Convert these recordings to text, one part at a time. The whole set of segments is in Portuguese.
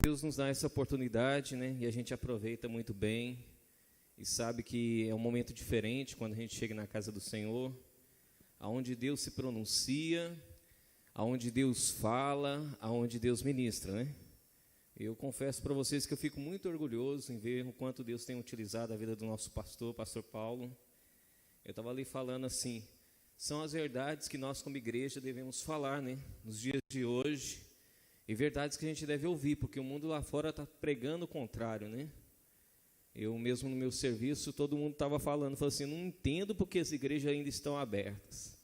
Deus nos dá essa oportunidade, né? E a gente aproveita muito bem e sabe que é um momento diferente quando a gente chega na casa do Senhor, aonde Deus se pronuncia, aonde Deus fala, aonde Deus ministra, né? Eu confesso para vocês que eu fico muito orgulhoso em ver o quanto Deus tem utilizado a vida do nosso pastor Paulo. Eu estava ali falando assim, são as verdades que nós como igreja devemos falar, né? Nos dias de hoje, e verdades que a gente deve ouvir, porque o mundo lá fora está pregando o contrário, né? Eu mesmo no meu serviço, todo mundo estava falando assim, não entendo porque as igrejas ainda estão abertas.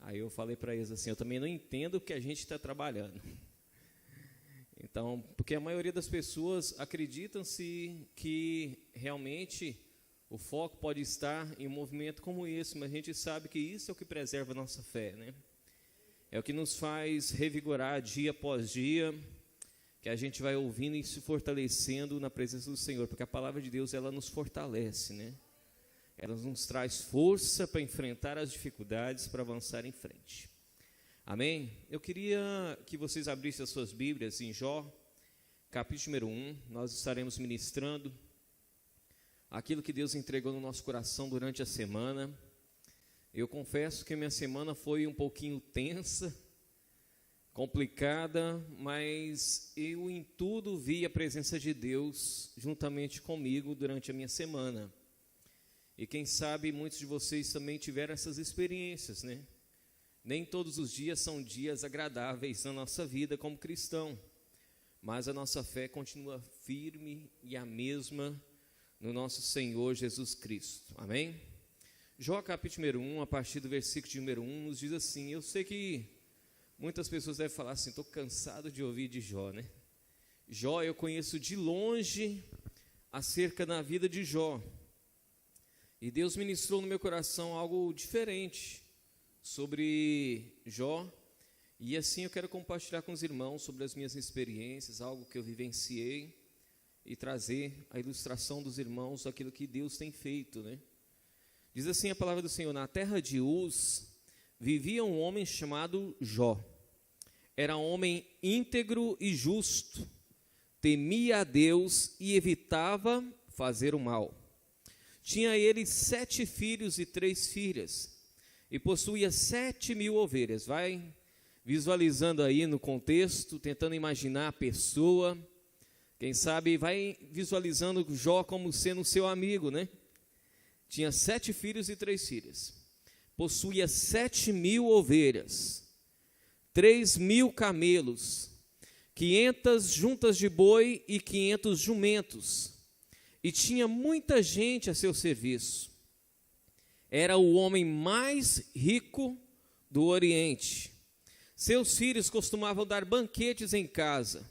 Aí eu falei para eles assim, eu também não entendo porque a gente está trabalhando. Então, porque a maioria das pessoas acreditam-se que realmente o foco pode estar em um movimento como esse, mas a gente sabe que isso é o que preserva a nossa fé, né? É o que nos faz revigorar dia após dia, que a gente vai ouvindo e se fortalecendo na presença do Senhor, porque a palavra de Deus, ela nos fortalece, né? Ela nos traz força para enfrentar as dificuldades, para avançar em frente. Amém? Eu queria que vocês abrissem as suas Bíblias em Jó, capítulo número 1, nós estaremos ministrando aquilo que Deus entregou no nosso coração durante a semana. Eu confesso que minha semana foi um pouquinho tensa, complicada, mas eu em tudo vi a presença de Deus juntamente comigo durante a minha semana. E quem sabe muitos de vocês também tiveram essas experiências, né? Nem todos os dias são dias agradáveis na nossa vida como cristão, mas a nossa fé continua firme e a mesma no nosso Senhor Jesus Cristo. Amém? Jó capítulo número 1, a partir do versículo de número 1, nos diz assim, eu sei que muitas pessoas devem falar assim, estou cansado de ouvir de Jó, né? Jó, eu conheço de longe acerca da vida de Jó. E Deus ministrou no meu coração algo diferente sobre Jó. E assim eu quero compartilhar com os irmãos sobre as minhas experiências, algo que eu vivenciei, e trazer a ilustração dos irmãos daquilo que Deus tem feito, né? Diz assim a palavra do Senhor, na terra de Uz vivia um homem chamado Jó. Era um homem íntegro e justo, temia a Deus e evitava fazer o mal. Tinha ele 7 filhos e 3 filhas, e possuía 7.000 ovelhas. Vai visualizando aí no contexto, tentando imaginar a pessoa. Quem sabe vai visualizando Jó como sendo seu amigo, né? Tinha 7 filhos e 3 filhas. Possuía 7.000 ovelhas, 3.000 camelos, 500 juntas de boi e 500 jumentos. E tinha muita gente a seu serviço. Era o homem mais rico do Oriente. Seus filhos costumavam dar banquetes em casa,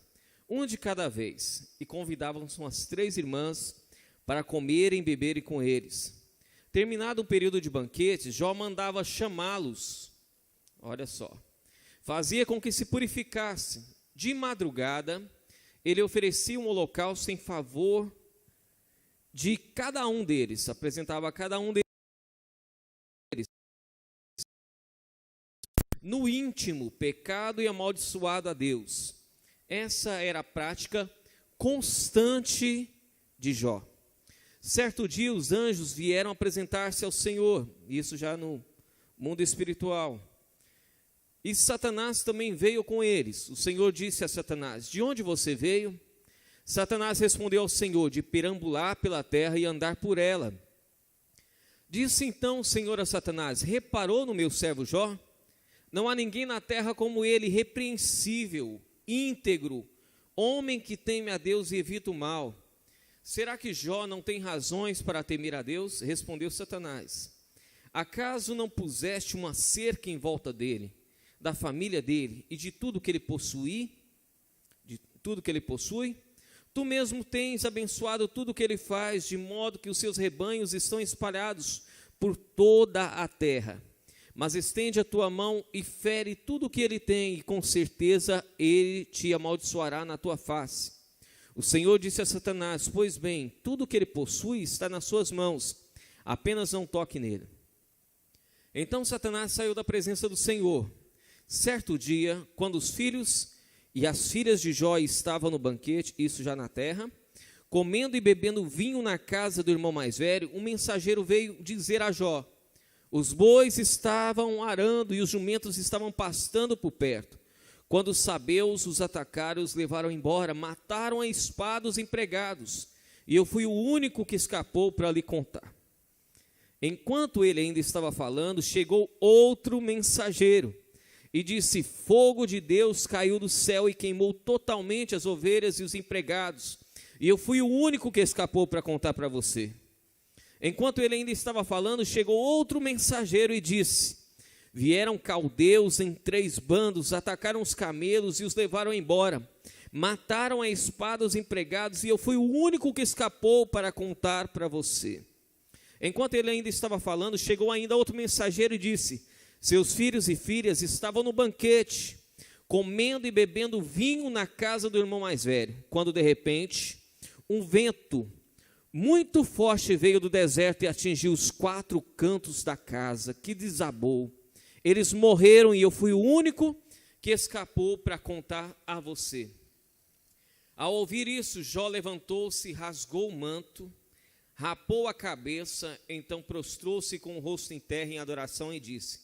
um de cada vez, e convidavam suas 3 irmãs para comerem e beberem com eles. Terminado o período de banquetes, Jó mandava chamá-los. Olha só. Fazia com que se purificassem. De madrugada, ele oferecia um holocausto em favor de cada um deles. Apresentava a cada um deles no íntimo, pecado e amaldiçoado a Deus. Essa era a prática constante de Jó. Certo dia os anjos vieram apresentar-se ao Senhor, isso já no mundo espiritual. E Satanás também veio com eles. O Senhor disse a Satanás, de onde você veio? Satanás respondeu ao Senhor, de perambular pela terra e andar por ela. Disse então o Senhor a Satanás, reparou no meu servo Jó? Não há ninguém na terra como ele, repreensível, íntegro, homem que teme a Deus e evita o mal. Será que Jó não tem razões para temer a Deus? Respondeu Satanás. Acaso não puseste uma cerca em volta dele, da família dele e de tudo que ele possui? Tu mesmo tens abençoado tudo que ele faz, de modo que os seus rebanhos estão espalhados por toda a terra. Mas estende a tua mão e fere tudo o que ele tem, e com certeza ele te amaldiçoará na tua face. O Senhor disse a Satanás, pois bem, tudo o que ele possui está nas suas mãos, apenas não toque nele. Então Satanás saiu da presença do Senhor. Certo dia, quando os filhos E as filhas de Jó estavam no banquete, isso já na terra, comendo e bebendo vinho na casa do irmão mais velho. Um mensageiro veio dizer a Jó: os bois estavam arando e os jumentos estavam pastando por perto, quando os sabeus os atacaram e os levaram embora, mataram a espada os empregados, e eu fui o único que escapou para lhe contar. Enquanto ele ainda estava falando, chegou outro mensageiro e disse: fogo de Deus caiu do céu e queimou totalmente as ovelhas e os empregados, e eu fui o único que escapou para contar para você. Enquanto ele ainda estava falando, chegou outro mensageiro e disse: vieram caldeus em 3 bandos, atacaram os camelos e os levaram embora, mataram a espada os empregados, e eu fui o único que escapou para contar para você. Enquanto ele ainda estava falando, chegou ainda outro mensageiro e disse: seus filhos e filhas estavam no banquete, comendo e bebendo vinho na casa do irmão mais velho, quando de repente um vento muito forte veio do deserto e atingiu os 4 cantos da casa, que desabou. Eles morreram e eu fui o único que escapou para contar a você. Ao ouvir isso, Jó levantou-se, rasgou o manto, rapou a cabeça, então prostrou-se com o rosto em terra em adoração e disse: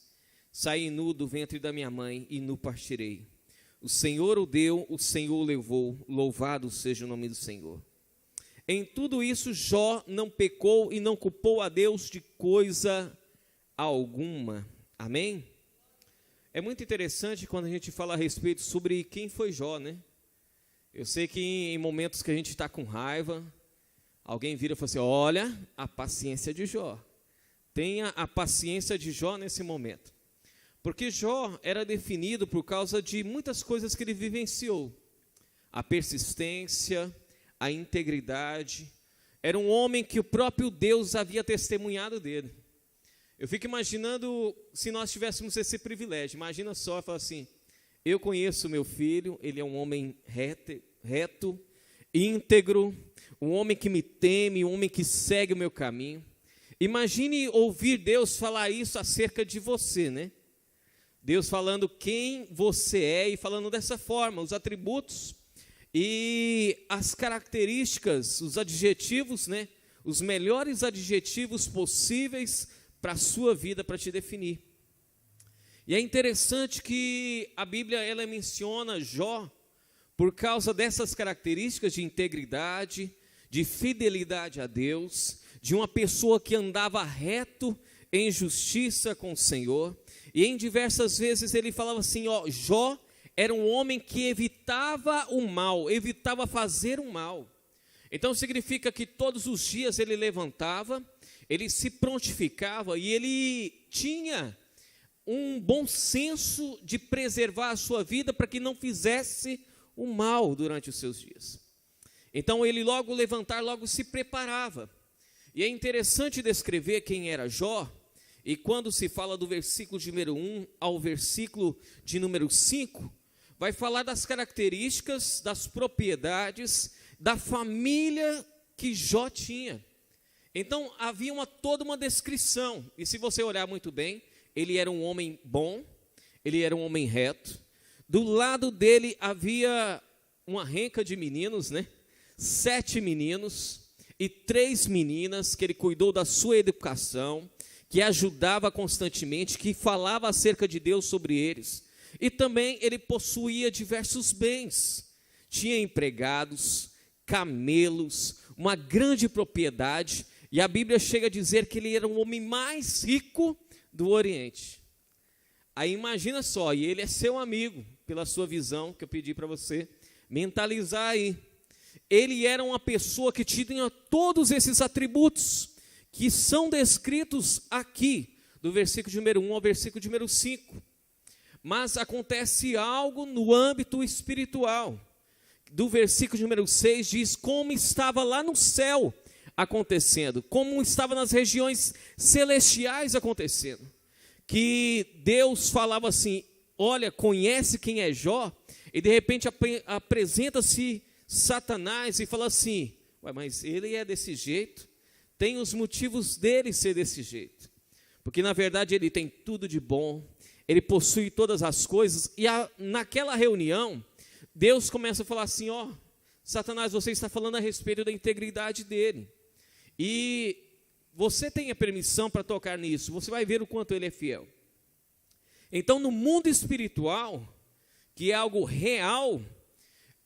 saí nu do ventre da minha mãe e nu partirei. O Senhor o deu, o Senhor o levou, louvado seja o nome do Senhor. Em tudo isso, Jó não pecou e não culpou a Deus de coisa alguma. Amém? É muito interessante quando a gente fala a respeito sobre quem foi Jó, né? Eu sei que em momentos que a gente está com raiva, alguém vira e fala assim: olha a paciência de Jó. Tenha a paciência de Jó nesse momento. Porque Jó era definido por causa de muitas coisas que ele vivenciou. A persistência, a integridade. Era um homem que o próprio Deus havia testemunhado dele. Eu fico imaginando se nós tivéssemos esse privilégio. Imagina só, fala assim: eu conheço meu filho, ele é um homem reto, íntegro, um homem que me teme, um homem que segue o meu caminho. Imagine ouvir Deus falar isso acerca de você, né? Deus falando quem você é e falando dessa forma, os atributos e as características, os adjetivos, né? Os melhores adjetivos possíveis para a sua vida, para te definir. E é interessante que a Bíblia ela menciona Jó por causa dessas características de integridade, de fidelidade a Deus, de uma pessoa que andava reto em justiça com o Senhor. E em diversas vezes ele falava assim: ó, Jó era um homem que evitava o mal, evitava fazer o mal. Então significa que todos os dias ele levantava, ele se prontificava e ele tinha um bom senso de preservar a sua vida para que não fizesse o mal durante os seus dias. Então ele logo levantar, logo se preparava. E é interessante descrever quem era Jó, e quando se fala do versículo de número 1 ao versículo de número 5, vai falar das características, das propriedades, da família que Jó tinha. Então havia toda uma descrição, e se você olhar muito bem, ele era um homem bom, ele era um homem reto. Do lado dele havia uma renca de meninos, né? 7 meninos e 3 meninas que ele cuidou da sua educação, que ajudava constantemente, que falava acerca de Deus sobre eles. E também ele possuía diversos bens, tinha empregados, camelos, uma grande propriedade, e a Bíblia chega a dizer que ele era o homem mais rico do Oriente. Aí imagina só, e ele é seu amigo, pela sua visão, que eu pedi para você mentalizar aí. Ele era uma pessoa que tinha todos esses atributos, que são descritos aqui, do versículo de número 1 ao versículo de número 5. Mas acontece algo no âmbito espiritual. Do versículo de número 6 diz como estava lá no céu acontecendo, como estava nas regiões celestiais acontecendo. Que Deus falava assim: olha, conhece quem é Jó? E de repente apresenta-se Satanás e fala assim: ué, mas ele é desse jeito? Tem os motivos dele ser desse jeito. Porque na verdade ele tem tudo de bom, ele possui todas as coisas. E naquela reunião, Deus começa a falar assim, ó, Satanás, você está falando a respeito da integridade dele. E você tem a permissão para tocar nisso, você vai ver o quanto ele é fiel. Então, no mundo espiritual, que é algo real,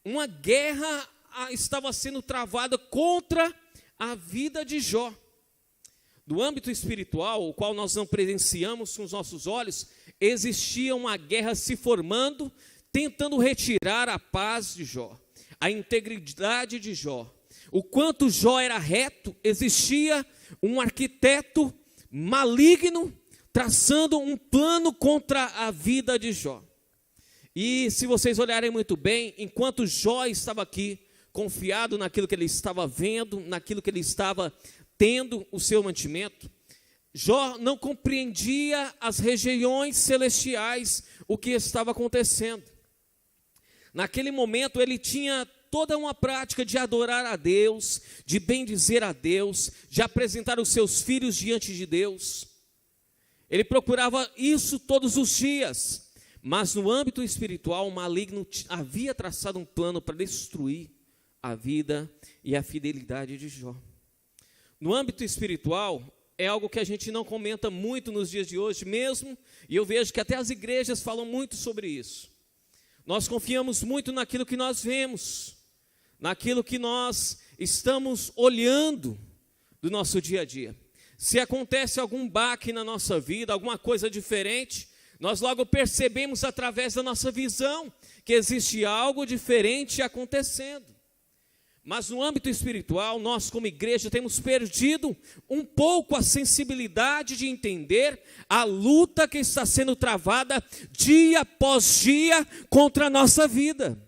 uma guerra estava sendo travada contra a vida de Jó. Do âmbito espiritual, o qual nós não presenciamos com os nossos olhos, existia uma guerra se formando, tentando retirar a paz de Jó, a integridade de Jó. O quanto Jó era reto, existia um arquiteto maligno traçando um plano contra a vida de Jó. E se vocês olharem muito bem, enquanto Jó estava aqui, confiado naquilo que ele estava vendo, naquilo que ele estava tendo o seu mantimento, Jó não compreendia as regiões celestiais, o que estava acontecendo. Naquele momento ele tinha toda uma prática de adorar a Deus, de bendizer a Deus, de apresentar os seus filhos diante de Deus. Ele procurava isso todos os dias, mas no âmbito espiritual o maligno havia traçado um plano para destruir a vida e a fidelidade de Jó. No âmbito espiritual, é algo que a gente não comenta muito nos dias de hoje mesmo, e eu vejo que até as igrejas falam muito sobre isso. Nós confiamos muito naquilo que nós vemos, naquilo que nós estamos olhando do nosso dia a dia. Se acontece algum baque na nossa vida, alguma coisa diferente, nós logo percebemos através da nossa visão que existe algo diferente acontecendo. Mas no âmbito espiritual, nós como igreja temos perdido um pouco a sensibilidade de entender a luta que está sendo travada dia após dia contra a nossa vida.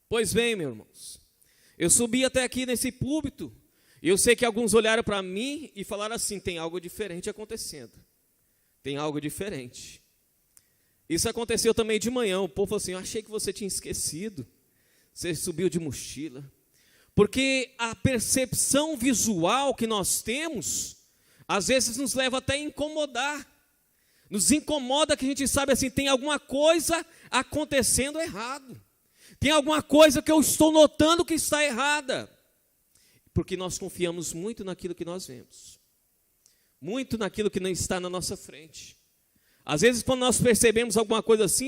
Pois bem, meus irmãos, eu subi até aqui nesse púlpito, e eu sei que alguns olharam para mim e falaram assim, tem algo diferente acontecendo. Tem algo diferente. Isso aconteceu também de manhã, o povo falou assim, eu achei que você tinha esquecido. Você subiu de mochila. Porque a percepção visual que nós temos, às vezes nos leva até a incomodar. Nos incomoda que a gente sabe assim, tem alguma coisa acontecendo errado. Tem alguma coisa que eu estou notando que está errada. Porque nós confiamos muito naquilo que nós vemos. Muito naquilo que não está na nossa frente. Às vezes quando nós percebemos alguma coisa assim,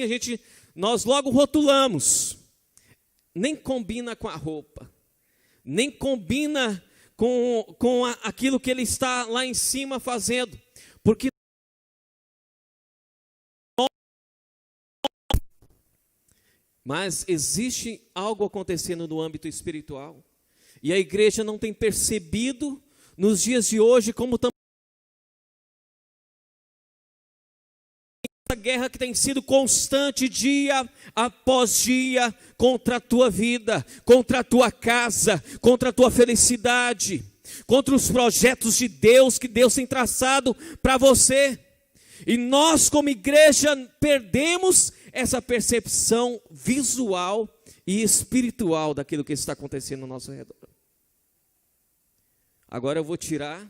nós logo rotulamos. Nem combina com a roupa, nem combina com aquilo que ele está lá em cima fazendo, porque mas existe algo acontecendo no âmbito espiritual, e a igreja não tem percebido nos dias de hoje como também guerra que tem sido constante dia após dia contra a tua vida, contra a tua casa, contra a tua felicidade, contra os projetos de Deus que Deus tem traçado para você. E nós como igreja perdemos essa percepção visual e espiritual daquilo que está acontecendo no nosso redor. Agora eu vou tirar,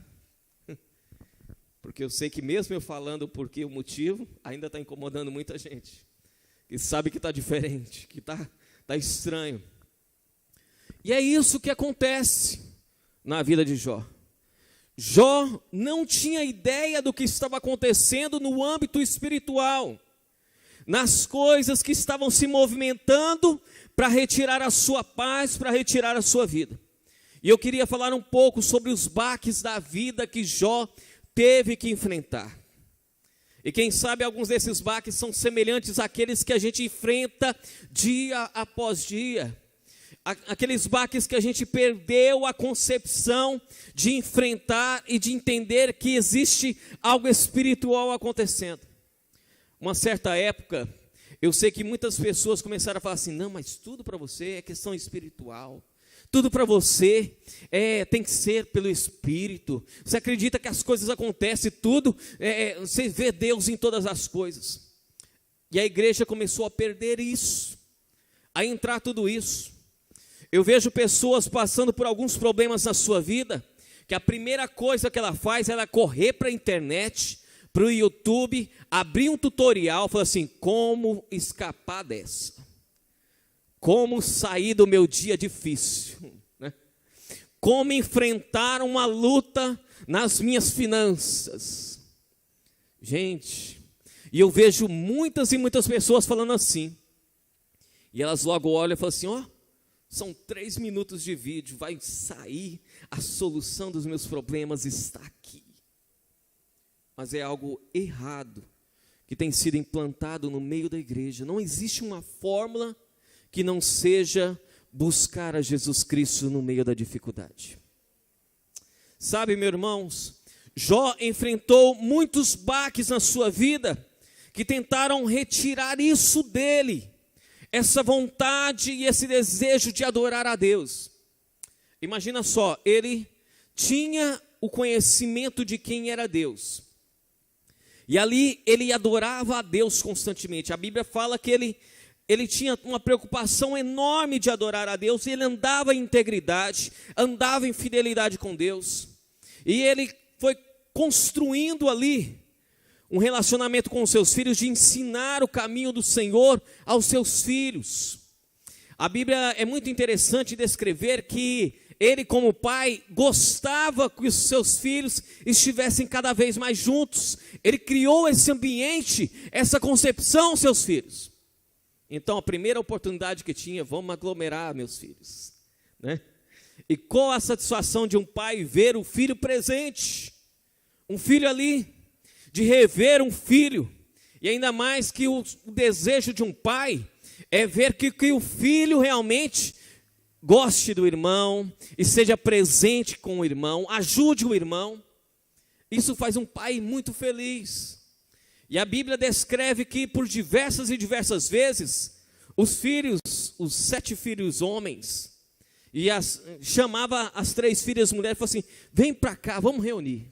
porque eu sei que mesmo eu falando porque o motivo, ainda está incomodando muita gente, que sabe que está diferente, que está estranho. E é isso que acontece na vida de Jó. Jó não tinha ideia do que estava acontecendo no âmbito espiritual, nas coisas que estavam se movimentando para retirar a sua paz, para retirar a sua vida. E eu queria falar um pouco sobre os baques da vida que Jó teve que enfrentar. E quem sabe alguns desses baques são semelhantes àqueles que a gente enfrenta dia após dia. Aqueles baques que a gente perdeu a concepção de enfrentar e de entender que existe algo espiritual acontecendo. Uma certa época, eu sei que muitas pessoas começaram a falar assim, não, mas tudo para você é questão espiritual. Tudo para você tem que ser pelo Espírito. Você acredita que as coisas acontecem, tudo, você vê Deus em todas as coisas. E a igreja começou a perder isso, a entrar tudo isso. Eu vejo pessoas passando por alguns problemas na sua vida, que a primeira coisa que ela faz é ela correr para a internet, para o YouTube, abrir um tutorial, falar assim, como escapar dessa. como sair do meu dia difícil, né? Como enfrentar uma luta nas minhas finanças. Gente, e eu vejo muitas e muitas pessoas falando assim, e elas logo olham e falam assim, ó, são 3 minutos de vídeo, vai sair, a solução dos meus problemas está aqui. Mas é algo errado que tem sido implantado no meio da igreja. Não existe uma fórmula que não seja buscar a Jesus Cristo no meio da dificuldade. Sabe, meus irmãos, Jó enfrentou muitos baques na sua vida que tentaram retirar isso dele, essa vontade e esse desejo de adorar a Deus. Imagina só, ele tinha o conhecimento de quem era Deus, e ali ele adorava a Deus constantemente. A Bíblia fala que ele tinha uma preocupação enorme de adorar a Deus, e ele andava em integridade, andava em fidelidade com Deus, e ele foi construindo ali um relacionamento com os seus filhos, de ensinar o caminho do Senhor aos seus filhos. A Bíblia é muito interessante descrever que ele, como pai, gostava que os seus filhos estivessem cada vez mais juntos. Ele criou esse ambiente, essa concepção aos seus filhos. Então, a primeira oportunidade que tinha, vamos aglomerar meus filhos, né? E qual a satisfação de um pai ver o filho presente, um filho ali, de rever um filho, e ainda mais que o desejo de um pai é ver que o filho realmente goste do irmão, e seja presente com o irmão, ajude o irmão. Isso faz um pai muito feliz. E a Bíblia descreve que por diversas e diversas vezes, os 7 filhos homens, chamava as 3 filhas mulheres e falou assim, vem para cá, vamos reunir.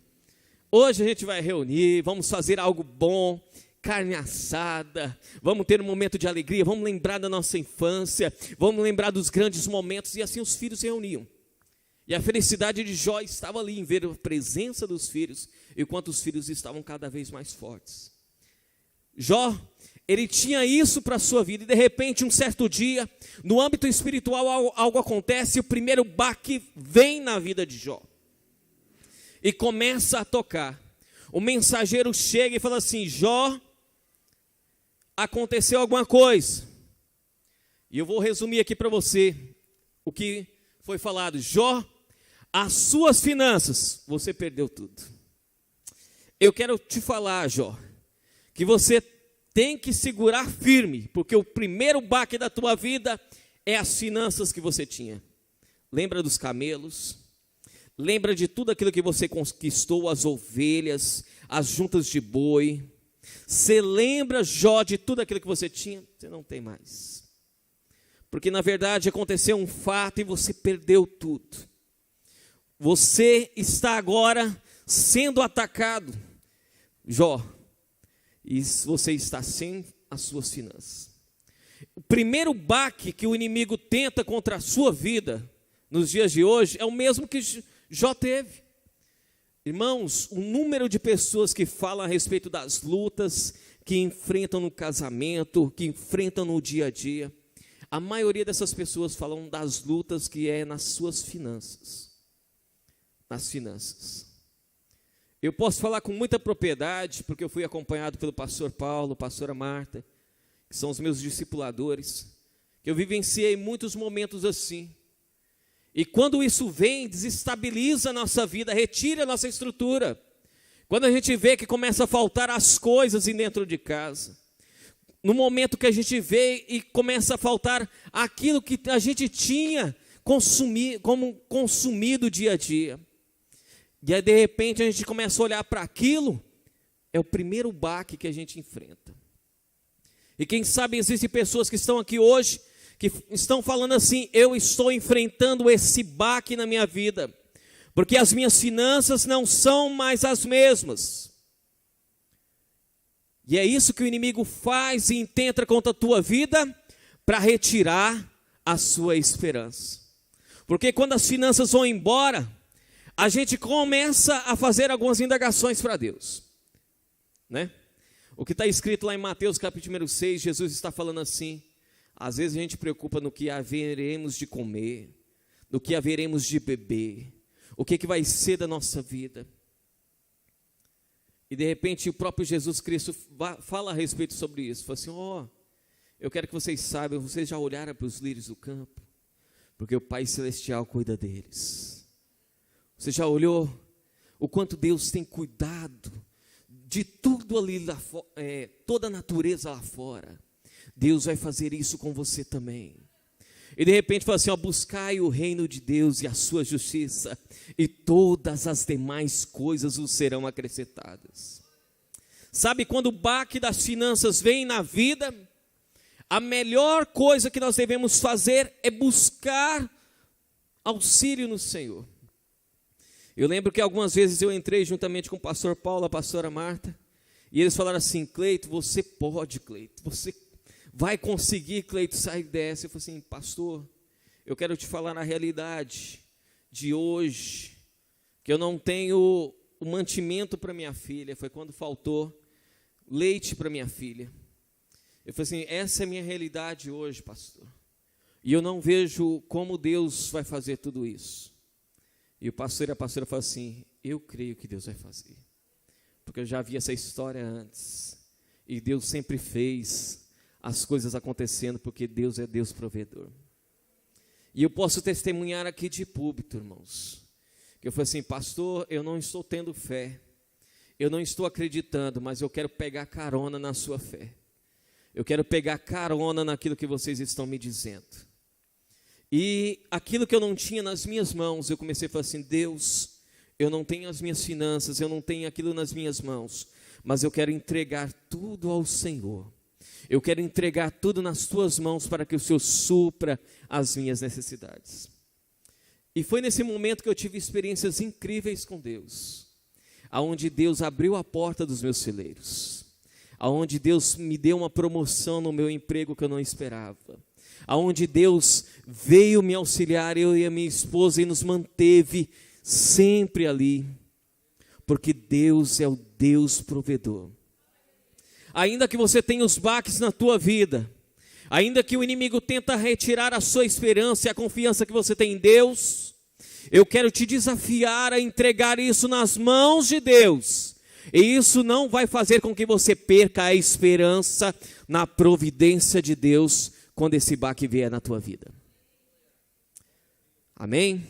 Hoje a gente vai reunir, vamos fazer algo bom, carne assada, vamos ter um momento de alegria, vamos lembrar da nossa infância, vamos lembrar dos grandes momentos. E assim os filhos se reuniam. E a felicidade de Jó estava ali em ver a presença dos filhos, enquanto os filhos estavam cada vez mais fortes. Jó, ele tinha isso para a sua vida, e de repente, um certo dia, no âmbito espiritual, algo acontece, e o primeiro baque vem na vida de Jó, e começa a tocar. O mensageiro chega e fala assim, Jó, aconteceu alguma coisa. E eu vou resumir aqui para você o que foi falado. Jó, as suas finanças, você perdeu tudo. Eu quero te falar, Jó, que você tem que segurar firme, porque o primeiro baque da tua vida é as finanças que você tinha. Lembra dos camelos? Lembra de tudo aquilo que você conquistou, as ovelhas, as juntas de boi. Você lembra, Jó, de tudo aquilo que você tinha? Você não tem mais. Porque na verdade aconteceu um fato e você perdeu tudo. Você está agora sendo atacado, Jó, e você está sem as suas finanças. O primeiro baque que o inimigo tenta contra a sua vida nos dias de hoje é o mesmo que Jó teve. Irmãos, o número de pessoas que falam a respeito das lutas que enfrentam no casamento, que enfrentam no dia a dia, a maioria dessas pessoas falam das lutas que é nas suas finanças. Nas finanças. Eu posso falar com muita propriedade, porque eu fui acompanhado pelo pastor Paulo, pastora Marta, que são os meus discipuladores, que eu vivenciei muitos momentos assim. E quando isso vem, desestabiliza a nossa vida, retira a nossa estrutura. Quando a gente vê que começa a faltar as coisas dentro de casa, no momento que a gente vê e começa a faltar aquilo que a gente tinha como consumido dia a dia, e aí de repente a gente começa a olhar para aquilo, é o primeiro baque que a gente enfrenta. E quem sabe existem pessoas que estão aqui hoje, que estão falando assim, eu estou enfrentando esse baque na minha vida, porque as minhas finanças não são mais as mesmas. E é isso que o inimigo faz e intenta contra a tua vida, para retirar a sua esperança. Porque quando as finanças vão embora, a gente começa a fazer algumas indagações para Deus, né? O que está escrito lá em Mateus capítulo 6, Jesus está falando assim, Às vezes a gente preocupa no que haveremos de comer, no que haveremos de beber, o que vai ser da nossa vida. E de repente o próprio Jesus Cristo fala a respeito sobre isso. Fala assim, eu quero que vocês saibam, vocês já olharam para os lírios do campo? Porque o Pai Celestial cuida deles. Você já olhou o quanto Deus tem cuidado de tudo ali, toda a natureza lá fora? Deus vai fazer isso com você também. E de repente fala assim, buscai o reino de Deus e a sua justiça, e todas as demais coisas vos serão acrescentadas. Sabe, quando o baque das finanças vem na vida, a melhor coisa que nós devemos fazer é buscar auxílio no Senhor. Eu lembro que algumas vezes eu entrei juntamente com o pastor Paulo, a pastora Marta, e eles falaram assim, Cleito, você pode, Cleito, você vai conseguir, Cleito, sair dessa. Eu falei assim, pastor, eu quero te falar na realidade de hoje, que eu não tenho o mantimento para minha filha. Foi quando faltou leite para minha filha. Eu falei assim, essa é a minha realidade hoje, pastor. E eu não vejo como Deus vai fazer tudo isso. E o pastor e a pastora falaram assim, eu creio que Deus vai fazer. Porque eu já vi essa história antes. E Deus sempre fez as coisas acontecendo, porque Deus é Deus provedor. E eu posso testemunhar aqui de púlpito, irmãos, que eu falei assim, pastor, eu não estou tendo fé, eu não estou acreditando, mas eu quero pegar carona na sua fé, eu quero pegar carona naquilo que vocês estão me dizendo. E aquilo que eu não tinha nas minhas mãos, eu comecei a falar assim, Deus, eu não tenho as minhas finanças, eu não tenho aquilo nas minhas mãos, mas eu quero entregar tudo ao Senhor. Eu quero entregar tudo nas tuas mãos para que o Senhor supra as minhas necessidades. E foi nesse momento que eu tive experiências incríveis com Deus, aonde Deus abriu a porta dos meus celeiros, aonde Deus me deu uma promoção no meu emprego que eu não esperava, aonde Deus veio me auxiliar, eu e a minha esposa, e nos manteve sempre ali, porque Deus é o Deus provedor. Ainda que você tenha os baques na tua vida, ainda que o inimigo tenta retirar a sua esperança e a confiança que você tem em Deus, eu quero te desafiar a entregar isso nas mãos de Deus, e isso não vai fazer com que você perca a esperança na providência de Deus, quando esse baque vier na tua vida. Amém?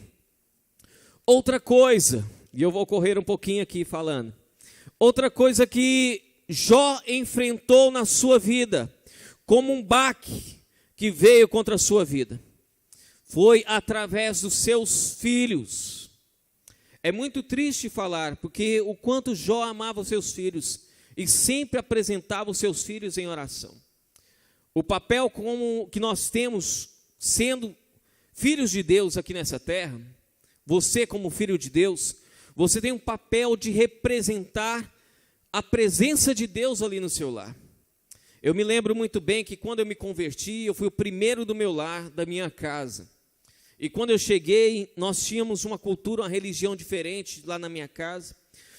Outra coisa, e eu vou correr um pouquinho aqui falando, outra coisa que Jó enfrentou na sua vida, como um baque que veio contra a sua vida, foi através dos seus filhos. É muito triste falar, porque o quanto Jó amava os seus filhos, e sempre apresentava os seus filhos em oração. O papel como que nós temos, sendo filhos de Deus aqui nessa terra, você como filho de Deus, você tem um papel de representar a presença de Deus ali no seu lar. Eu me lembro muito bem que quando eu me converti, eu fui o primeiro do meu lar, da minha casa. E quando eu cheguei, nós tínhamos uma cultura, uma religião diferente lá na minha casa.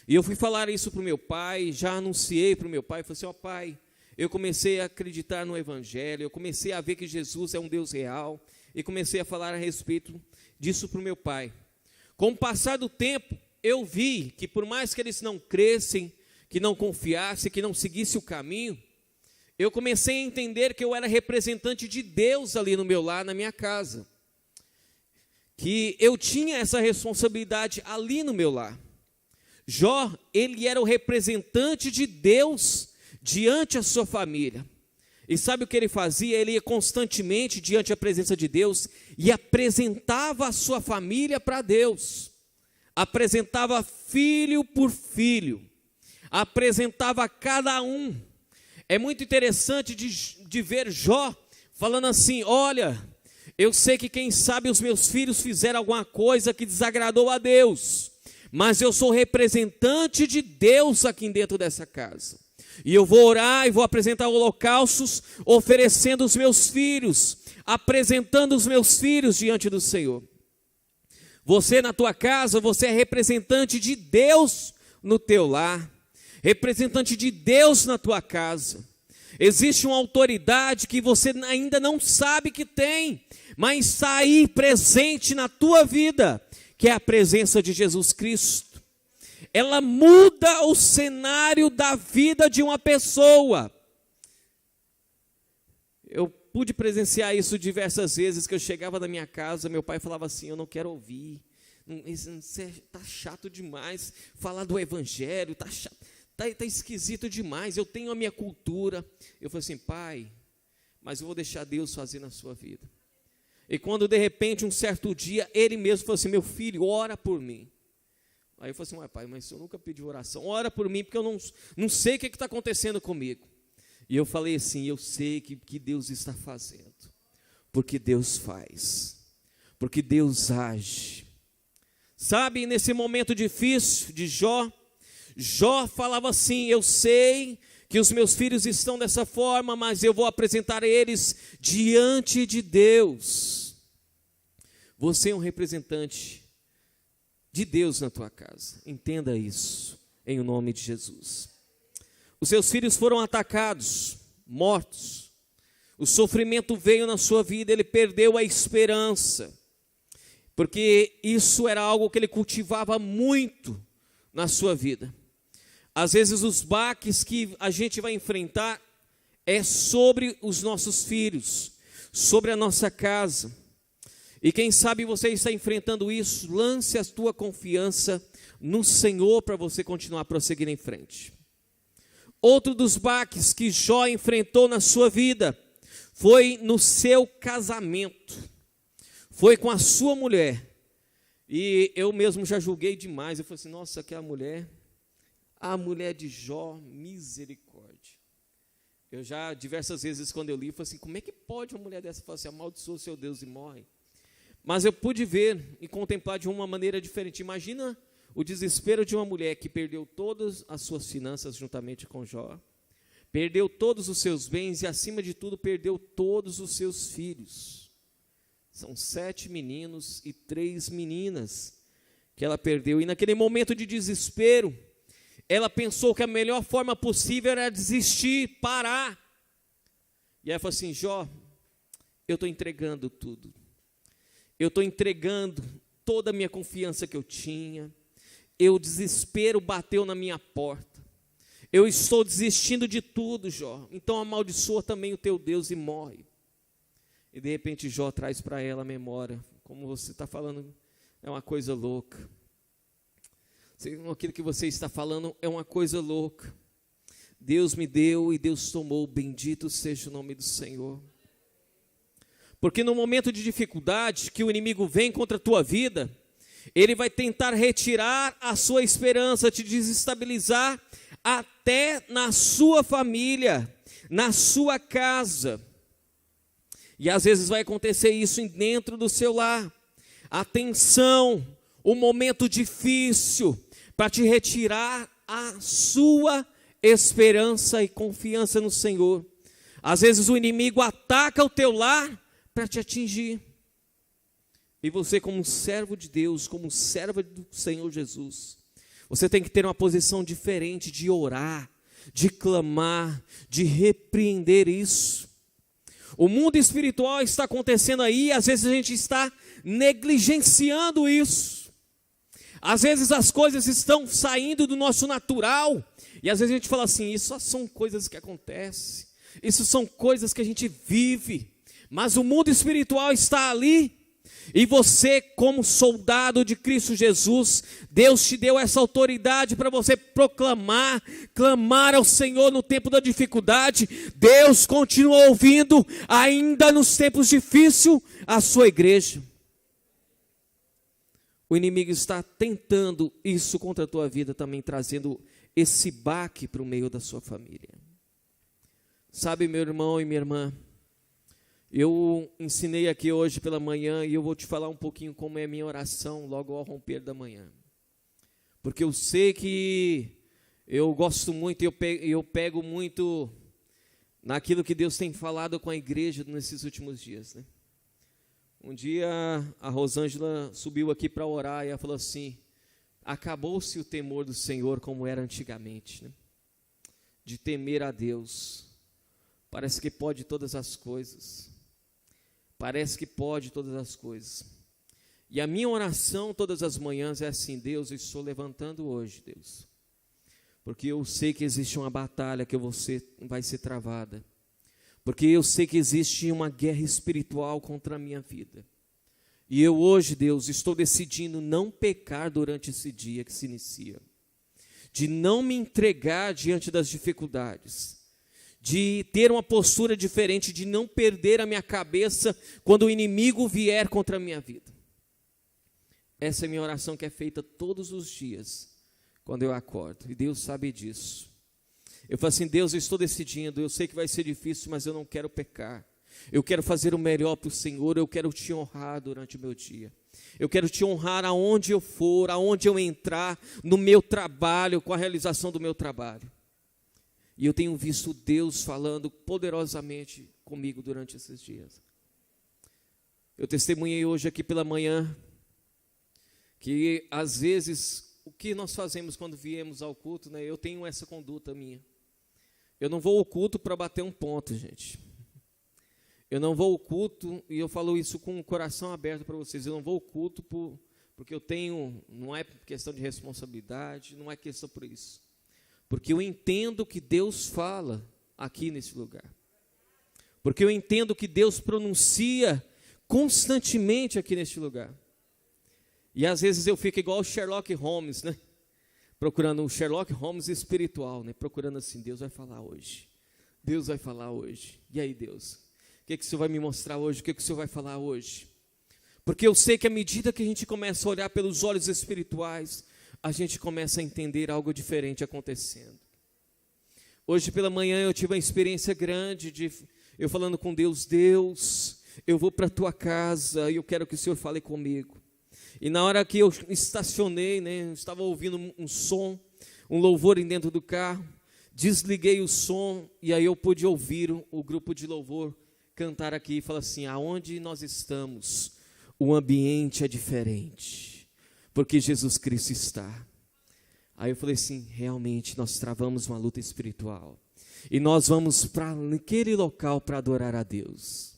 E eu fui falar isso para o meu pai, já anunciei para o meu pai, falei assim, pai, eu comecei a acreditar no Evangelho, eu comecei a ver que Jesus é um Deus real, e comecei a falar a respeito disso para o meu pai. Com o passar do tempo, eu vi que por mais que eles não crescem, que não confiasse, que não seguisse o caminho, eu comecei a entender que eu era representante de Deus ali no meu lar, na minha casa, que eu tinha essa responsabilidade ali no meu lar. Jó, ele era o representante de Deus diante da sua família, e sabe o que ele fazia? Ele ia constantemente diante da presença de Deus, e apresentava a sua família para Deus, apresentava filho por filho, apresentava a cada um. É muito interessante de ver Jó falando assim, olha, eu sei que quem sabe os meus filhos fizeram alguma coisa que desagradou a Deus, mas eu sou representante de Deus aqui dentro dessa casa, e eu vou orar e vou apresentar holocaustos, oferecendo os meus filhos, apresentando os meus filhos diante do Senhor. Você na tua casa, você é representante de Deus no teu lar, representante de Deus na tua casa. Existe uma autoridade que você ainda não sabe que tem, mas está aí presente na tua vida, que é a presença de Jesus Cristo. Ela muda o cenário da vida de uma pessoa. Eu pude presenciar isso diversas vezes, que eu chegava na minha casa, meu pai falava assim: eu não quero ouvir, está chato demais, falar do evangelho, está chato. Está esquisito demais, eu tenho a minha cultura. Eu falei assim: pai, mas eu vou deixar Deus fazer na sua vida. E quando de repente um certo dia, ele mesmo falou assim: meu filho, ora por mim. Aí eu falei assim: pai, mas eu nunca pedi oração, ora por mim, porque eu não sei o que está acontecendo comigo. E eu falei assim: eu sei que Deus está fazendo, porque Deus faz, porque Deus age. Sabe, nesse momento difícil de Jó falava assim: eu sei que os meus filhos estão dessa forma, mas eu vou apresentar eles diante de Deus. Você é um representante de Deus na tua casa, entenda isso, em nome de Jesus. Os seus filhos foram atacados, mortos, o sofrimento veio na sua vida, ele perdeu a esperança, porque isso era algo que ele cultivava muito na sua vida. Às vezes os baques que a gente vai enfrentar é sobre os nossos filhos, sobre a nossa casa. E quem sabe você está enfrentando isso, lance a tua confiança no Senhor para você continuar prosseguindo em frente. Outro dos baques que Jó enfrentou na sua vida foi no seu casamento, foi com a sua mulher. E eu mesmo já julguei demais, eu falei assim: nossa, aquela mulher, a mulher de Jó, misericórdia. Eu já, diversas vezes quando eu li, eu falei assim: como é que pode uma mulher dessa falar assim, amaldiçoa o seu Deus e morre? Mas eu pude ver e contemplar de uma maneira diferente. Imagina o desespero de uma mulher que perdeu todas as suas finanças juntamente com Jó, perdeu todos os seus bens e, acima de tudo, perdeu todos os seus filhos. São 7 meninos e 3 meninas que ela perdeu. E naquele momento de desespero, ela pensou que a melhor forma possível era desistir, parar. E ela falou assim: Jó, eu estou entregando tudo. Eu estou entregando toda a minha confiança que eu tinha. O desespero bateu na minha porta. Eu estou desistindo de tudo, Jó. Então amaldiçoa também o teu Deus e morre. E de repente Jó traz para ela a memória. Como você está falando, é uma coisa louca. Aquilo que você está falando é uma coisa louca. Deus me deu e Deus tomou. Bendito seja o nome do Senhor. Porque no momento de dificuldade que o inimigo vem contra a tua vida, ele vai tentar retirar a sua esperança, te desestabilizar até na sua família, na sua casa. E às vezes vai acontecer isso dentro do seu lar. A tensão, o momento difícil, para te retirar a sua esperança e confiança no Senhor. Às vezes o inimigo ataca o teu lar para te atingir. E você, como servo de Deus, como serva do Senhor Jesus, você tem que ter uma posição diferente de orar, de clamar, de repreender isso. O mundo espiritual está acontecendo aí, às vezes a gente está negligenciando isso. Às vezes as coisas estão saindo do nosso natural, e às vezes a gente fala assim: isso só são coisas que acontecem, isso são coisas que a gente vive. Mas o mundo espiritual está ali, e você, como soldado de Cristo Jesus, Deus te deu essa autoridade para você proclamar, clamar ao Senhor no tempo da dificuldade. Deus continua ouvindo, ainda nos tempos difíceis, a sua igreja. O inimigo está tentando isso contra a tua vida também, trazendo esse baque para o meio da sua família. Sabe, meu irmão e minha irmã, eu ensinei aqui hoje pela manhã e eu vou te falar um pouquinho como é a minha oração logo ao romper da manhã. Porque eu sei que eu gosto muito, eu pego muito naquilo que Deus tem falado com a igreja nesses últimos dias, né? Um dia a Rosângela subiu aqui para orar e ela falou assim: acabou-se o temor do Senhor como era antigamente, né? De temer a Deus. parece que pode todas as coisas. Parece que pode todas as coisas. E a minha oração todas as manhãs é assim: Deus, eu estou levantando hoje, Deus, porque eu sei que existe uma batalha que vai ser travada, porque eu sei que existe uma guerra espiritual contra a minha vida, e eu hoje, Deus, estou decidindo não pecar durante esse dia que se inicia, de não me entregar diante das dificuldades, de ter uma postura diferente, de não perder a minha cabeça quando o inimigo vier contra a minha vida. Essa é a minha oração, que é feita todos os dias, quando eu acordo, e Deus sabe disso. Eu falo assim: Deus, eu estou decidindo, eu sei que vai ser difícil, mas eu não quero pecar, eu quero fazer o melhor para o Senhor, eu quero te honrar durante o meu dia, eu quero te honrar aonde eu for, aonde eu entrar, no meu trabalho, com a realização do meu trabalho. E eu tenho visto Deus falando poderosamente comigo durante esses dias. Eu testemunhei hoje aqui pela manhã, que às vezes, o que nós fazemos quando viemos ao culto, né? Eu tenho essa conduta minha. Eu não vou ao culto para bater um ponto, gente. Eu não vou ao culto, e eu falo isso com o coração aberto para vocês, eu não vou ao culto porque eu tenho, não é questão de responsabilidade, não é questão por isso. Porque eu entendo que Deus fala aqui nesse lugar. Porque eu entendo que Deus pronuncia constantemente aqui neste lugar. E às vezes eu fico igual o Sherlock Holmes, né? Procurando um Sherlock Holmes espiritual, né? Procurando assim: Deus vai falar hoje. Deus vai falar hoje. E aí, Deus? O que o Senhor vai me mostrar hoje? O que o Senhor vai falar hoje? Porque eu sei que à medida que a gente começa a olhar pelos olhos espirituais, a gente começa a entender algo diferente acontecendo. Hoje pela manhã eu tive uma experiência grande eu falando com Deus: Deus, eu vou para a tua casa e eu quero que o Senhor fale comigo. E na hora que eu estacionei, né, eu estava ouvindo um som, um louvor dentro do carro, desliguei o som e aí eu pude ouvir o grupo de louvor cantar aqui e falar assim: aonde nós estamos, o ambiente é diferente, porque Jesus Cristo está. Aí eu falei assim: realmente nós travamos uma luta espiritual, e nós vamos para aquele local para adorar a Deus.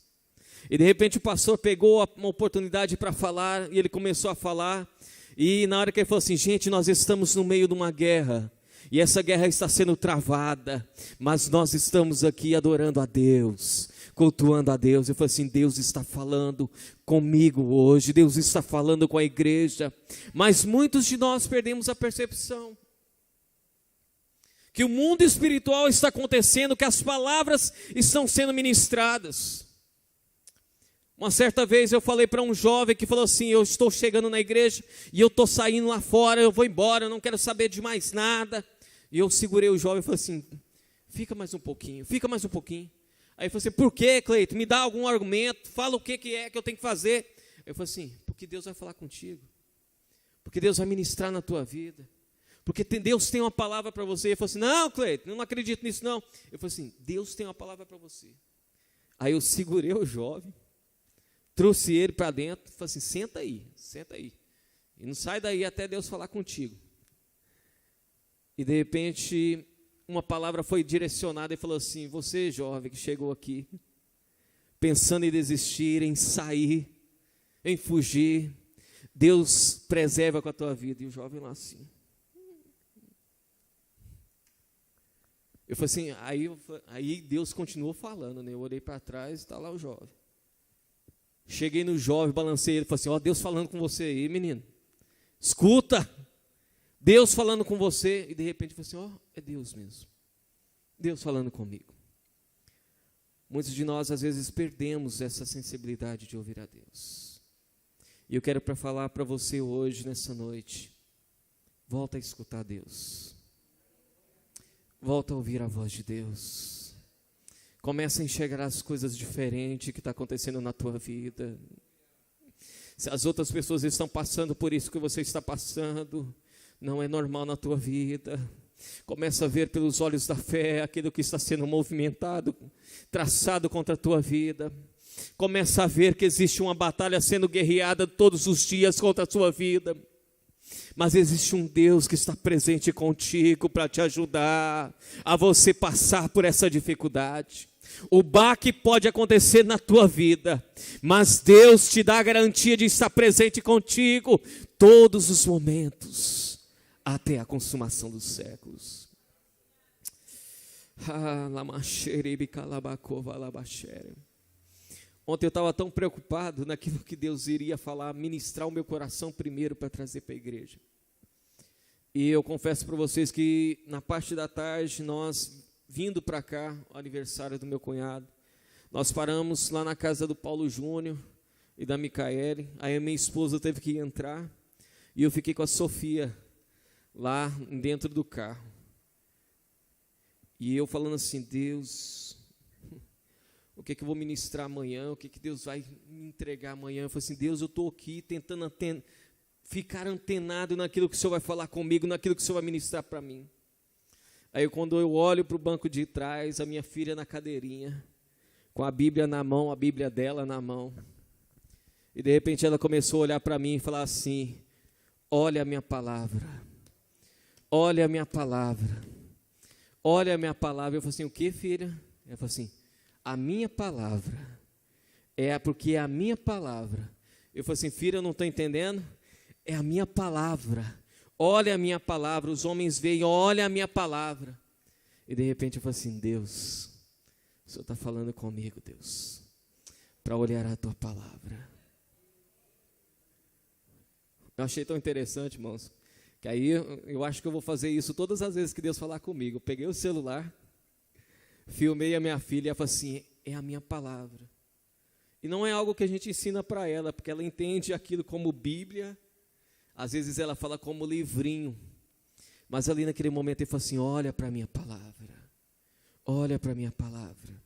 E de repente o pastor pegou uma oportunidade para falar, e ele começou a falar, e na hora que ele falou assim: gente, nós estamos no meio de uma guerra, e essa guerra está sendo travada, mas nós estamos aqui adorando a Deus, cultuando a Deus. Eu falei assim: Deus está falando comigo hoje, Deus está falando com a igreja, mas muitos de nós perdemos a percepção que o mundo espiritual está acontecendo, que as palavras estão sendo ministradas. Uma certa vez eu falei para um jovem que falou assim: eu estou chegando na igreja e eu estou saindo lá fora, eu vou embora, eu não quero saber de mais nada. E eu segurei o jovem e falei assim: fica mais um pouquinho, fica mais um pouquinho. Aí ele falou assim: por que, Cleito? Me dá algum argumento, fala o que é que eu tenho que fazer. Eu falei assim: porque Deus vai falar contigo, porque Deus vai ministrar na tua vida, porque Deus tem uma palavra para você. Ele falou assim: não, Cleito, eu não acredito nisso não. Eu falei assim: Deus tem uma palavra para você. Aí eu segurei o jovem, trouxe ele para dentro, falei assim: senta aí, e não sai daí até Deus falar contigo. E de repente uma palavra foi direcionada e falou assim: você jovem que chegou aqui pensando em desistir, em sair, em fugir, Deus preserva com a tua vida. E o jovem lá assim. Eu falei assim, aí Deus continuou falando, né? Eu olhei para trás e está lá o jovem. Cheguei no jovem, balancei ele, falei assim: ó, Deus falando com você aí, menino. Escuta, Deus falando com você. E de repente eu falei assim: ó, é Deus mesmo. Deus falando comigo. Muitos de nós às vezes perdemos essa sensibilidade de ouvir a Deus. E eu quero falar para você hoje, nessa noite: volta a escutar Deus. Volta a ouvir a voz de Deus. Começa a enxergar as coisas diferentes que está acontecendo na tua vida. Se as outras pessoas estão passando por isso que você está passando, não é normal na tua vida. Começa a ver pelos olhos da fé aquilo que está sendo movimentado, traçado contra a tua vida. Começa a ver que existe uma batalha sendo guerreada todos os dias contra a tua vida. Mas existe um Deus que está presente contigo para te ajudar a você passar por essa dificuldade. O baque pode acontecer na tua vida, mas Deus te dá a garantia de estar presente contigo todos os momentos, até a consumação dos séculos. Ontem eu estava tão preocupado naquilo que Deus iria falar, ministrar o meu coração primeiro para trazer para a igreja. E eu confesso para vocês que na parte da tarde, nós vindo para cá, o aniversário do meu cunhado, nós paramos lá na casa do Paulo Júnior e da Micaele. Aí a minha esposa teve que entrar e eu fiquei com a Sofia lá dentro do carro. E eu falando assim, Deus, o que eu vou ministrar amanhã? O que Deus vai me entregar amanhã? Eu falei assim, Deus, eu estou aqui tentando ficar antenado naquilo que o Senhor vai falar comigo, naquilo que o Senhor vai ministrar para mim. Aí quando eu olho para o banco de trás, a minha filha na cadeirinha, com a Bíblia na mão, a Bíblia dela na mão. E de repente ela começou a olhar para mim e falar assim, olha a minha palavra, olha a minha palavra, olha a minha palavra. Eu falei assim, o que, filha? Ela falou assim, a minha palavra, porque é a minha palavra. Eu falei assim, filha, eu não estou entendendo, é a minha palavra. Olha a minha palavra, os homens veem, olha a minha palavra. E de repente eu falo assim, Deus, o Senhor está falando comigo, Deus, para olhar a tua palavra. Eu achei tão interessante, irmãos, que aí eu acho que eu vou fazer isso todas as vezes que Deus falar comigo. Eu peguei o celular, filmei a minha filha e ela falou assim, é a minha palavra. E não é algo que a gente ensina para ela, porque ela entende aquilo como Bíblia. Às vezes ela fala como livrinho, mas ali naquele momento ele fala assim, olha para a minha palavra, olha para a minha palavra.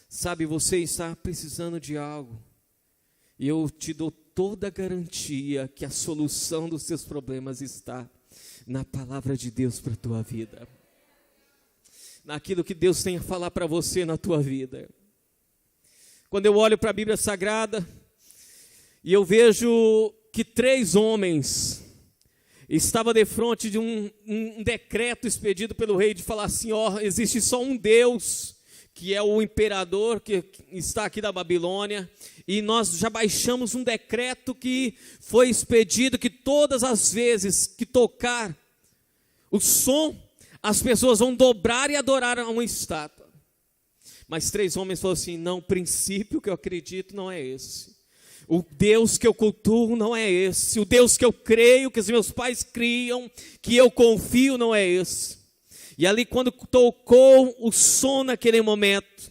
Sabe, você está precisando de algo, e eu te dou toda a garantia que a solução dos seus problemas está na palavra de Deus para a tua vida, naquilo que Deus tem a falar para você na tua vida. Quando eu olho para a Bíblia Sagrada, e eu vejo que 3 homens estavam de frente de um decreto expedido pelo rei de falar assim, existe só um Deus, que é o imperador que está aqui da Babilônia, e nós já baixamos um decreto que foi expedido, que todas as vezes que tocar o som, as pessoas vão dobrar e adorar a uma estátua. Mas 3 homens falaram assim, não, o princípio que eu acredito não é esse. O Deus que eu cultuo não é esse. O Deus que eu creio, que os meus pais criam, que eu confio, não é esse. E ali quando tocou o som naquele momento,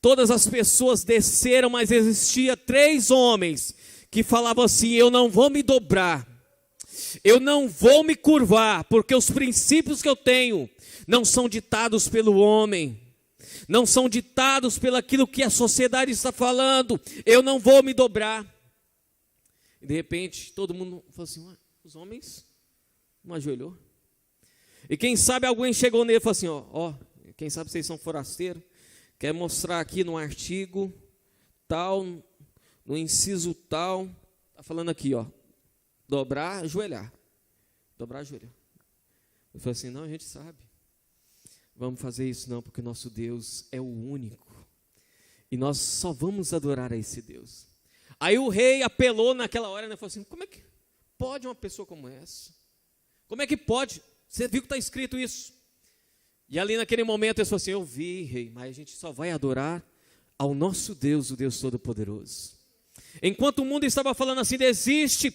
todas as pessoas desceram, mas existia 3 homens que falavam assim, eu não vou me dobrar, eu não vou me curvar, porque os princípios que eu tenho não são ditados pelo homem, não são ditados pelo aquilo que a sociedade está falando, eu não vou me dobrar. E de repente todo mundo falou assim, os homens não ajoelhou. E quem sabe alguém chegou nele e falou assim, quem sabe vocês são forasteiros, quer mostrar aqui no artigo tal, no inciso tal, está falando aqui, dobrar, ajoelhar. Dobrar, ajoelhar. Eu falei assim, não, a gente sabe. Vamos fazer isso não, porque nosso Deus é o único. E nós só vamos adorar a esse Deus. Aí o rei apelou naquela hora, né? Falou assim, como é que pode uma pessoa como essa? Como é que pode? Você viu que está escrito isso? E ali naquele momento ele falou assim, eu vi, rei, mas a gente só vai adorar ao nosso Deus, o Deus Todo-Poderoso. Enquanto o mundo estava falando assim, desiste,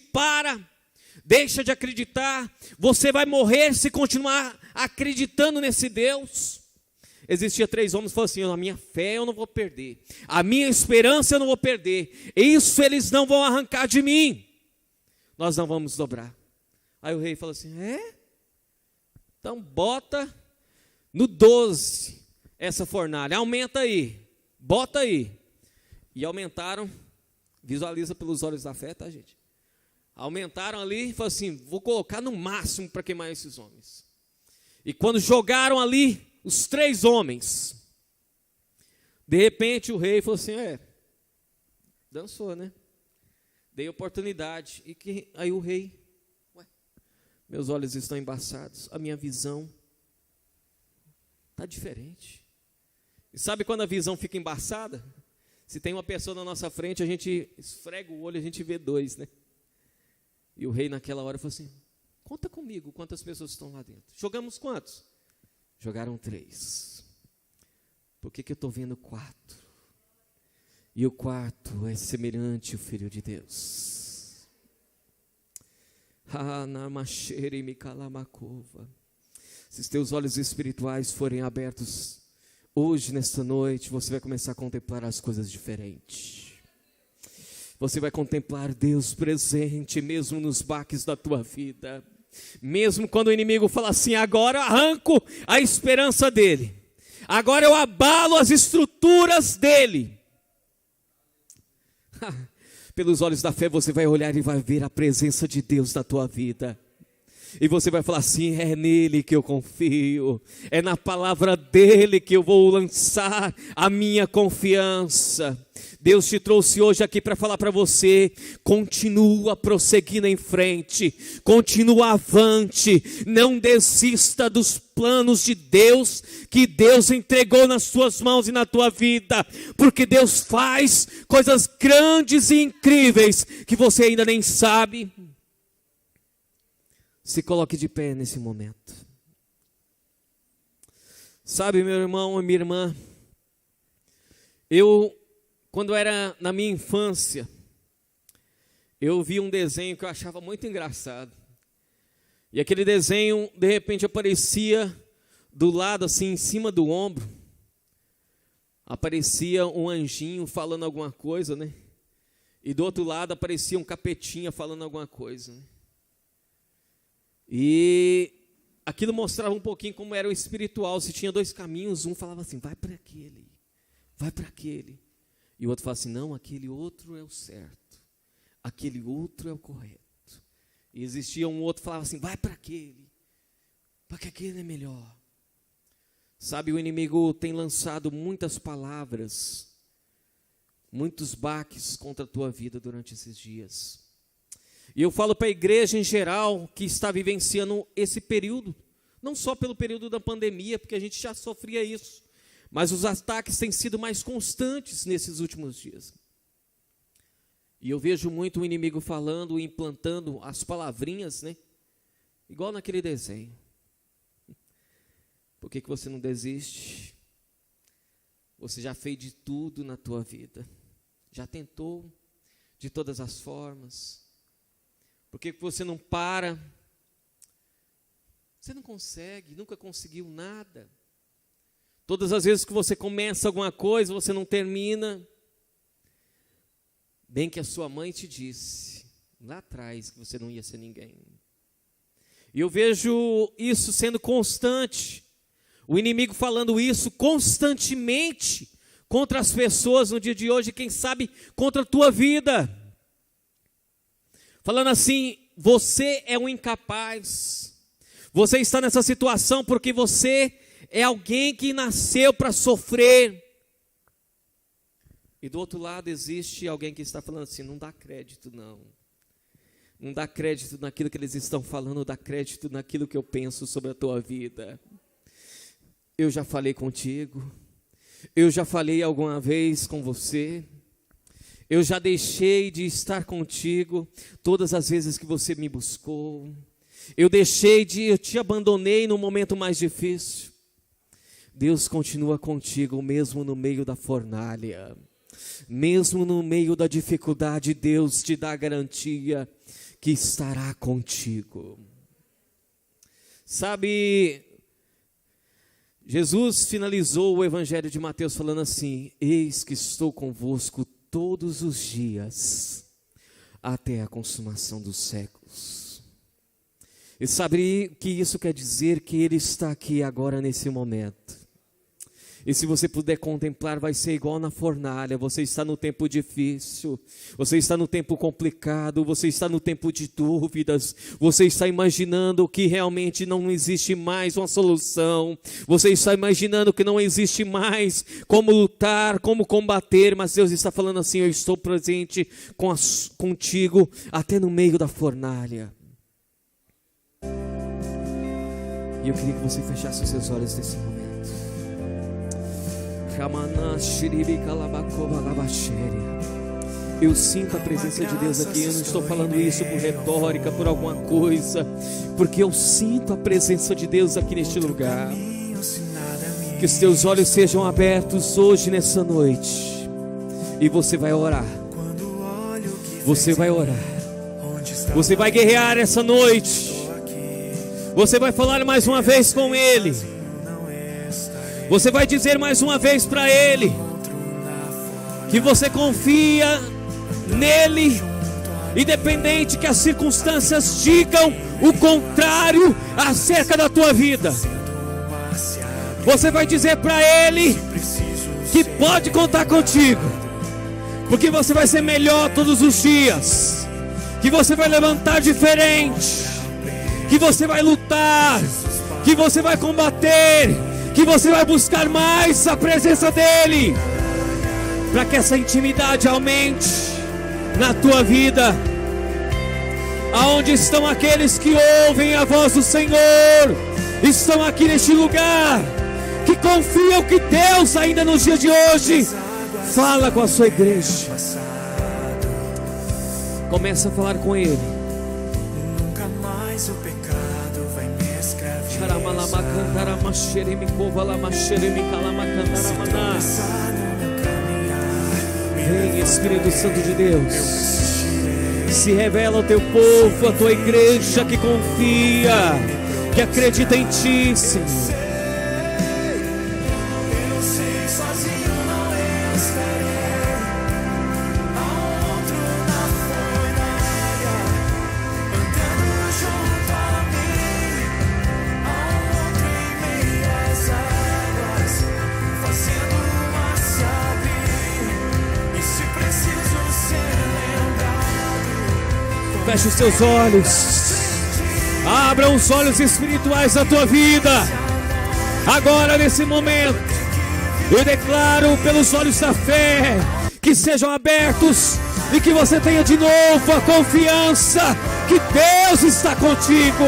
deixa de acreditar, você vai morrer se continuar acreditando nesse Deus. Existia 3 homens que falaram assim, a minha fé eu não vou perder, a minha esperança eu não vou perder, isso eles não vão arrancar de mim, nós não vamos dobrar. Aí o rei falou assim, então bota no 12 essa fornalha, aumenta aí, bota aí. E aumentaram, visualiza pelos olhos da fé, tá gente? Aumentaram ali e falaram assim, vou colocar no máximo para queimar esses homens. E quando jogaram ali os 3 homens, de repente o rei falou assim, dançou, né? Dei oportunidade. Aí o rei, meus olhos estão embaçados, a minha visão está diferente. E sabe quando a visão fica embaçada? Se tem uma pessoa na nossa frente, a gente esfrega o olho, a gente vê dois, né? E o rei naquela hora falou assim, conta comigo quantas pessoas estão lá dentro. Jogamos quantos? Jogaram 3. Por que eu estou vendo 4? E o quarto é semelhante ao Filho de Deus. Se os teus olhos espirituais forem abertos hoje, nesta noite, você vai começar a contemplar as coisas diferentes. Você vai contemplar Deus presente, mesmo nos baques da tua vida. Mesmo quando o inimigo fala assim, agora eu arranco a esperança dele. Agora eu abalo as estruturas dele. Pelos olhos da fé você vai olhar e vai ver a presença de Deus na tua vida. E você vai falar assim, é nele que eu confio, é na palavra dele que eu vou lançar a minha confiança. Deus te trouxe hoje aqui para falar para você, continua prosseguindo em frente, continua avante, não desista dos planos de Deus, que Deus entregou nas suas mãos e na tua vida, porque Deus faz coisas grandes e incríveis, que você ainda nem sabe. Se coloque de pé nesse momento. Sabe, meu irmão e minha irmã, quando era na minha infância, eu vi um desenho que eu achava muito engraçado. E aquele desenho, de repente, aparecia do lado, assim, em cima do ombro. Aparecia um anjinho falando alguma coisa, né? E do outro lado aparecia um capetinha falando alguma coisa, né? E aquilo mostrava um pouquinho como era o espiritual. Se tinha 2 caminhos, um falava assim, vai para aquele, vai para aquele. E o outro falava assim, não, aquele outro é o certo, aquele outro é o correto. E existia um outro que falava assim, vai para aquele, porque aquele é melhor. Sabe, o inimigo tem lançado muitas palavras, muitos baques contra a tua vida durante esses dias. E eu falo para a igreja em geral que está vivenciando esse período, não só pelo período da pandemia, porque a gente já sofria isso, mas os ataques têm sido mais constantes nesses últimos dias. E eu vejo muito o inimigo falando, implantando as palavrinhas, né? Igual naquele desenho. Por que você não desiste? Você já fez de tudo na tua vida, já tentou de todas as formas. Por que você não para? Você não consegue, nunca conseguiu nada. Todas as vezes que você começa alguma coisa, você não termina. Bem que a sua mãe te disse, lá atrás, que você não ia ser ninguém. E eu vejo isso sendo constante. O inimigo falando isso constantemente contra as pessoas no dia de hoje, quem sabe contra a tua vida. Falando assim, você é um incapaz, você está nessa situação porque você é alguém que nasceu para sofrer. E do outro lado existe alguém que está falando assim, não dá crédito não. Não dá crédito naquilo que eles estão falando, dá crédito naquilo que eu penso sobre a tua vida. Eu já falei contigo, eu já falei alguma vez com você. Eu já deixei de estar contigo todas as vezes que você me buscou. Eu te abandonei no momento mais difícil. Deus continua contigo mesmo no meio da fornalha. Mesmo no meio da dificuldade, Deus te dá a garantia que estará contigo. Sabe, Jesus finalizou o Evangelho de Mateus falando assim, eis que estou convosco todos os dias, até a consumação dos séculos. E sabe o que isso quer dizer? Que Ele está aqui agora nesse momento. E se você puder contemplar, vai ser igual na fornalha. Você está no tempo difícil, você está no tempo complicado, você está no tempo de dúvidas, você está imaginando que realmente não existe mais uma solução, você está imaginando que não existe mais como lutar, como combater, mas Deus está falando assim, eu estou presente contigo até no meio da fornalha. E eu queria que você fechasse os seus olhos nesse momento. Eu sinto a presença de Deus aqui. Eu não estou falando isso por retórica, por alguma coisa, porque eu sinto a presença de Deus aqui neste lugar. Que os teus olhos sejam abertos hoje, nessa noite, e você vai orar. Você vai orar. Você vai guerrear essa noite. Você vai falar mais uma vez com Ele. Você vai dizer mais uma vez para Ele que você confia nele, independente que as circunstâncias digam o contrário acerca da tua vida. Você vai dizer para Ele que pode contar contigo, porque você vai ser melhor todos os dias, que você vai levantar diferente, que você vai lutar, que você vai combater, que você vai buscar mais a presença dEle, para que essa intimidade aumente na tua vida. Aonde estão aqueles que ouvem a voz do Senhor? Estão aqui neste lugar, que confiam que Deus ainda nos dias de hoje fala com a sua igreja. Começa a falar com Ele. Nunca mais o pecado vai me escravizar. Vem, Espírito Santo de Deus, se revela ao teu povo, a tua igreja que confia, que acredita em Ti, Senhor. Eu sei, sozinho não estarei. Há outro na fornalha, andando junto a mim. Há outro em meio às águas, fazendo uma se abrir. E se preciso ser lembrado, Feche os teus olhos. Abra os olhos espirituais da tua vida. Agora, nesse momento, eu declaro pelos olhos da fé que sejam abertos e que você tenha de novo a confiança que Deus está contigo.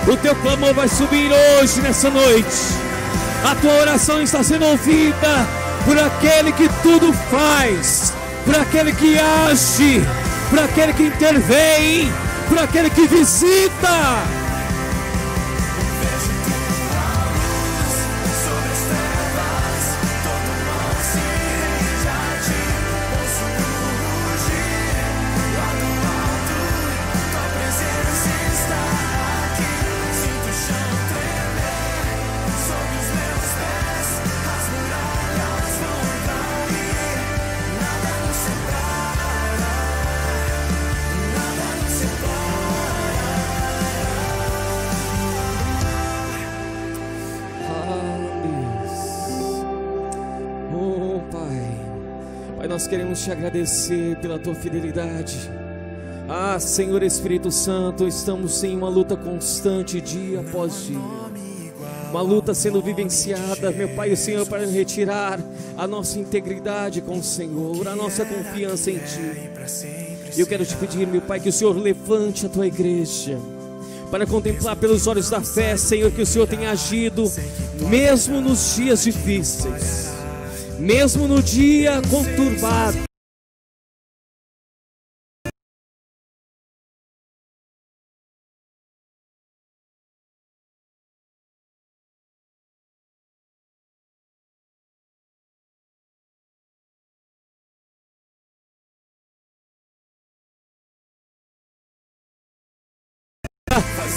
O teu clamor vai subir hoje, nessa noite. A tua oração está sendo ouvida por aquele que tudo faz, por aquele que age, por aquele que intervém, por aquele que visita. sobre as trevas, todo mal se rende a ti. Ouço rugir lá do alto, tua presença está aqui. Sinto o chão tremer sob os meus pés, as muralhas vão cair. Nada nos separa, nada nos separa. Oh, Pai, nós queremos te agradecer pela tua fidelidade. Ah, Senhor Espírito Santo, estamos em uma luta constante, dia após dia. Uma luta sendo vivenciada, meu Pai e Senhor, para retirar a nossa integridade com o Senhor, a nossa confiança em Ti. E eu quero te pedir, meu Pai, que o Senhor levante a tua igreja para contemplar pelos olhos da fé, Senhor, que o Senhor tem agido mesmo nos dias difíceis, mesmo no dia conturbado.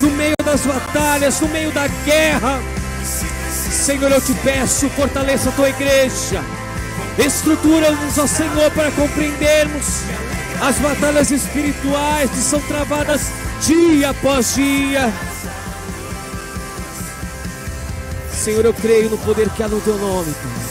No meio das batalhas, no meio da guerra, Senhor, eu te peço, fortaleça a tua igreja, estrutura-nos, ó Senhor, para compreendermos as batalhas espirituais que são travadas dia após dia. Senhor, eu creio no poder que há no teu nome, Pai.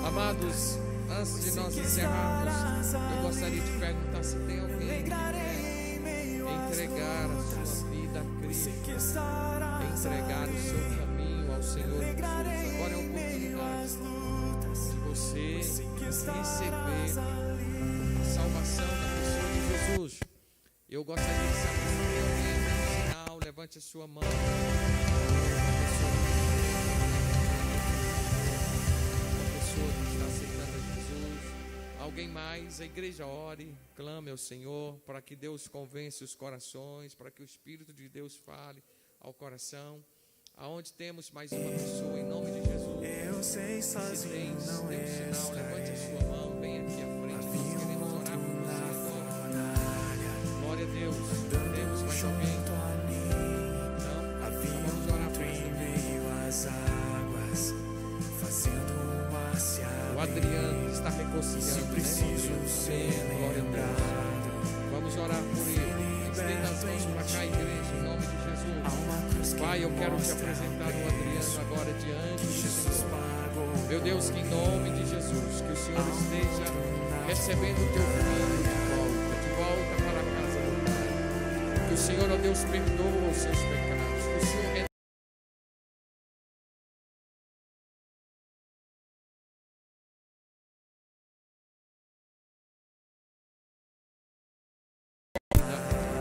Amados, antes de nós encerrarmos, eu gostaria de perguntar se tem alguém que quer entregar a sua vida a Cristo, entregar o seu caminho ao Senhor Jesus. Agora é a oportunidade de você receber a salvação da pessoa de Jesus. Eu gostaria de saber se tem alguém no sinal. Levante a sua mão. Uma pessoa que está aceitando a Jesus. Alguém mais? A igreja ore, clame ao Senhor para que Deus convença os corações, para que o Espírito de Deus fale ao coração. Aonde temos mais uma pessoa, em nome de Jesus. Eu sei sozinho não Deus é sinal, levante a sua mão, vem aqui à frente. Nós queremos orar por você agora. Glória a Deus. Temos mais alguém? Não? Vamos orar por essa vida. O Adriano está reconciliando. Preciso ser Glória a Deus. Vamos orar por ele. Estenda as mãos para cá, igreja, em nome de Jesus. Pai, eu quero te apresentar o Adriano agora diante de Jesus. Meu Deus, que em nome de Jesus, que o Senhor esteja recebendo o teu filho de volta para a casa do Pai. Que o Senhor, ó Deus, perdoa os seus pecados. Que o Senhor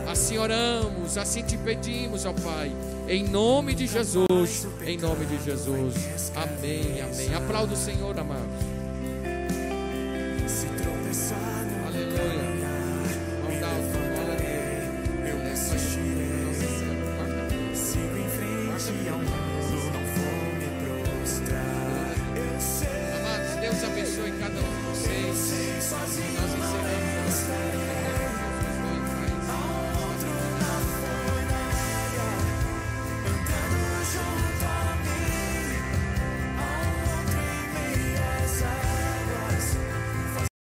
assim oramos, assim te pedimos, ó Pai, em nome de Jesus, em nome de Jesus, amém, amém. Aplauda o Senhor, amados. Aleluia. Vamos dar o glória a Deus. Sigo em frente ao mundo, não vou me prostrar. Amados, Deus abençoe cada um de vocês. Nós encerramos.